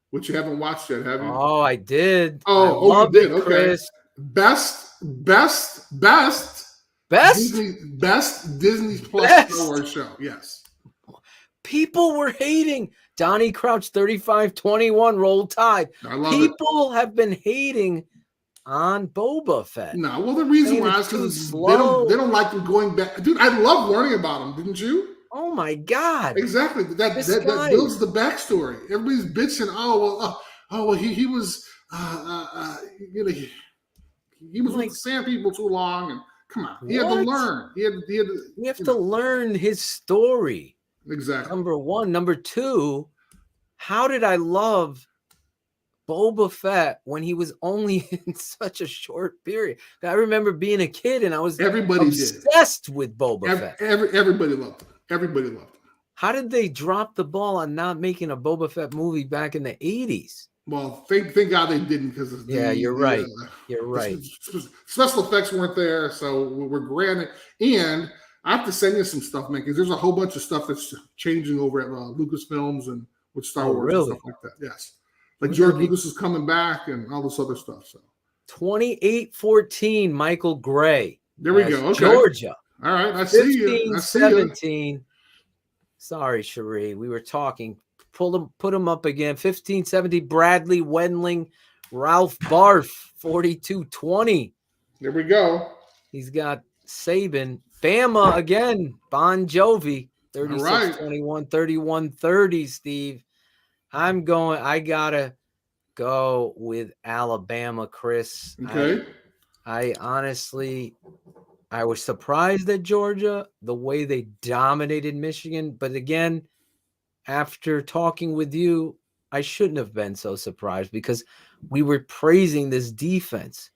which you haven't watched yet, have you? Oh, I did. Oh, I loved it, okay. Chris. Best Disney Plus Star Wars show. Yes. People were hating. Donnie Crouch 35-21 roll tide. People have been hating on Boba Fett. No, well, the reason why is because they don't like them going back. Dude, I love learning about them, didn't you? Oh my God! Exactly. That builds the backstory. Everybody's bitching. He was he was with the Sand People too long, and come on, he had to learn. We have to learn his story. Exactly. Number one. Number two, how did I love Boba Fett when he was only in such a short period? I remember being a kid and I was obsessed with Boba Fett. Everybody loved him. Everybody loved him. How did they drop the ball on not making a Boba Fett movie back in the 80s? Well, thank God they didn't because you're right. You're right. Special effects weren't there, so we're granted. And I have to send you some stuff, man, because there's a whole bunch of stuff that's changing over at Lucasfilms and with Star Wars and stuff like that. Yes. Like George Lucas is coming back and all this other stuff. So 28-14, Michael Gray. There we go. Okay. Georgia. All right. I see you. 15-17. Sorry, Cherie. We were talking. Put them up again. 15-17, Bradley Wendling Ralph Barf, 42-20. There we go. He's got Saban. Bama again. Bon Jovi, All right. 36-21, 31-30, Steve. I gotta go with Alabama, Chris. Okay. I honestly, I was surprised at Georgia, the way they dominated Michigan. But again, after talking with you, I shouldn't have been so surprised because we were praising this defense.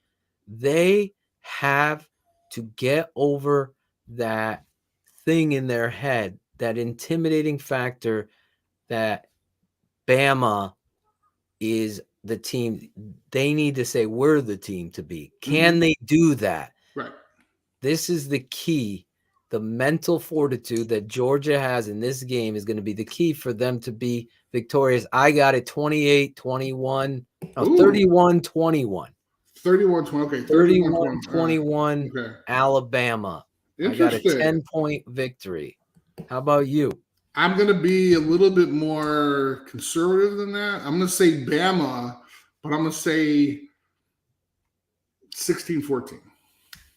They have to get over that thing in their head, that intimidating factor that Bama is the team. They need to say, we're the team to beat. Can they do that? Right. This is the key. The mental fortitude that Georgia has in this game is going to be the key for them to be victorious. I got it 28-21, 31-21. 31-20. Okay. 31-21, Okay. Alabama. I got a 10-point victory. How about you? I'm going to be a little bit more conservative than that. I'm going to say Bama, but I'm going to say 16-14.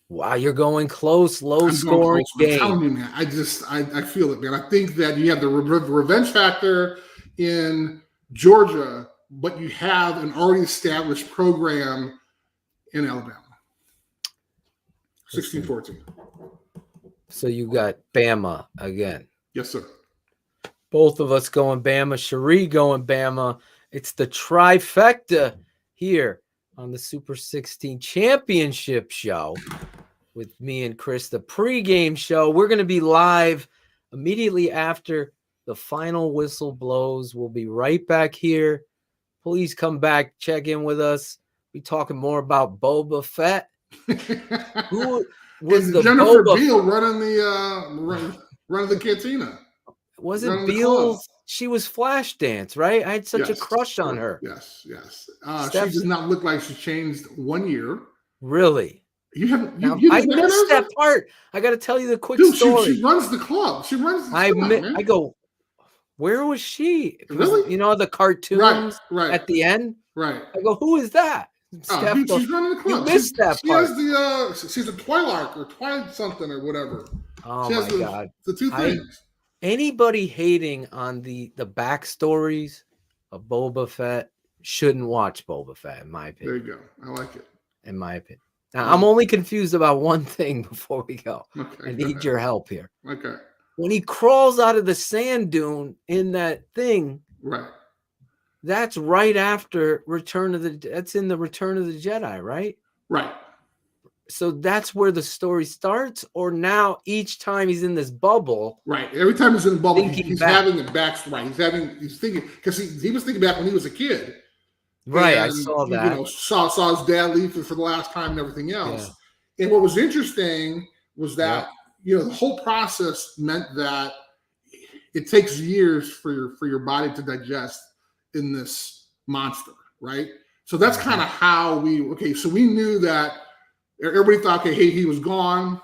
Wow, you're going close, low-scoring game. I'm telling you, man. I feel it, man. I think that you have the revenge factor in Georgia, but you have an already established program in Alabama. 16-14. So you got Bama again. Yes, sir. Both of us going Bama. Cherie going Bama. It's the trifecta here on the Super 16 Championship show with me and Chris, the pregame show. We're going to be live immediately after the final whistle blows. We'll be right back here. Please come back, check in with us. We're talking more about Boba Fett. Who was the Jennifer Boba Beal running the cantina? Was it Beal? She was Flashdance, right? I had such a crush on her. Yes. She does not look like she changed 1 year. Really? I missed that part. I got to tell you the quick story. She runs the club. She runs the club, man. I go, where was she? Really? You know, the cartoons at the end? Right. I go, who is that? She's running the club. You missed that part. She's a Twilark or Twilight something or whatever. Oh, my God. The two things. Anybody hating on the backstories of Boba Fett shouldn't watch Boba Fett, in my opinion. There you go. I like it. In my opinion. Now, I'm only confused about one thing before we go. Okay, I need your help here. Okay. When he crawls out of the sand dune in that thing, right? That's right after that's in the Return of the Jedi, right? Right. So that's where the story starts, or now each time he's in this bubble. Right. Every time he's in the bubble, he's having a backstory. He's thinking, because he was thinking back when he was a kid. Right. I saw that. You know, saw his dad leave for the last time and everything else. Yeah. And what was interesting was that, you know, the whole process meant that it takes years for your body to digest in this monster, right? So that's kind of how so we knew that everybody thought, okay, hey, he was gone.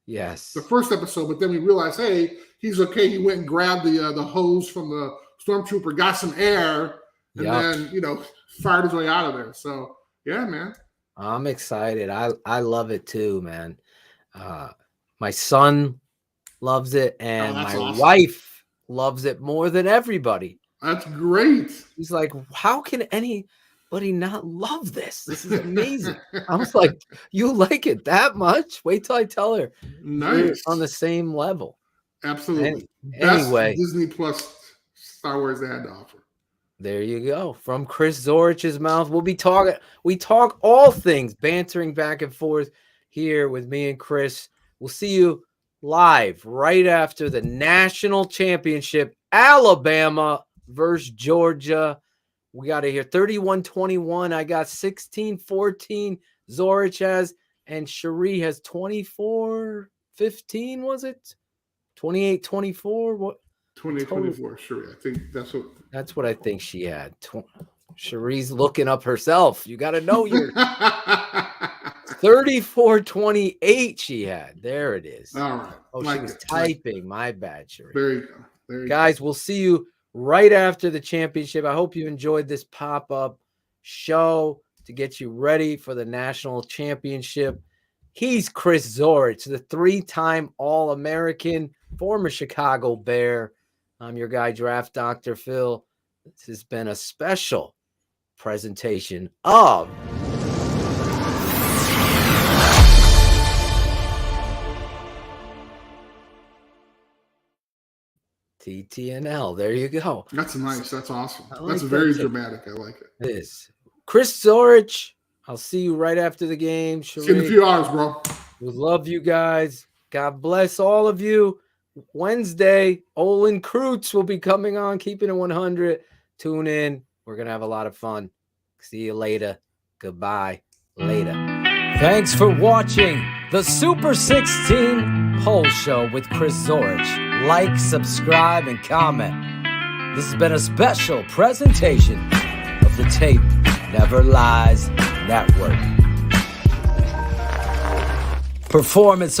Yes. The first episode, but then we realized, hey, he's okay. He went and grabbed the hose from the stormtrooper, got some air, and then, you know, fired his way out of there. So, yeah, man. I'm excited. I love it too, man. My son loves it, and my wife loves it more than everybody. That's great. He's like, how can anybody not love this? This is amazing. I was like, you like it that much? Wait till I tell her. Nice. We're on the same level. Absolutely. Anyway, Disney Plus Star Wars they had to offer. There you go. From Chris Zorich's mouth. We talk all things, bantering back and forth here with me and Chris. We'll see you live right after the national championship, Alabama versus Georgia. We got to hear 31-21. I got 16-14. Zorich has, and Cherie has 24-15, was it? 28-24? What? 28-24, sure. I think that's what I think she had. Cherie's looking up herself. You got to know your 34-28 she had. There it is. All right. Oh, she was typing. My bad, Cherie. There you go. Guys, we'll see you right after the championship. I hope you enjoyed this pop-up. show to get you ready for the national championship. He's Chris Zorich, the 3-time All-American, former Chicago Bear. I'm your guy, Draft Dr. Phil. This has been a special presentation of TTNL. There you go. That's nice. That's awesome. Like That's very dramatic. I like it. It is. Chris Zorich, I'll see you right after the game. See you in a few hours, bro. We love you guys. God bless all of you. Wednesday, Olin Kreutz will be coming on, keeping it 100. Tune in. We're going to have a lot of fun. See you later. Goodbye. Later. Thanks for watching the Super 16 Poll Show with Chris Zorich. Like, subscribe, and comment. This has been a special presentation of the Tape Never Lies Network. Performance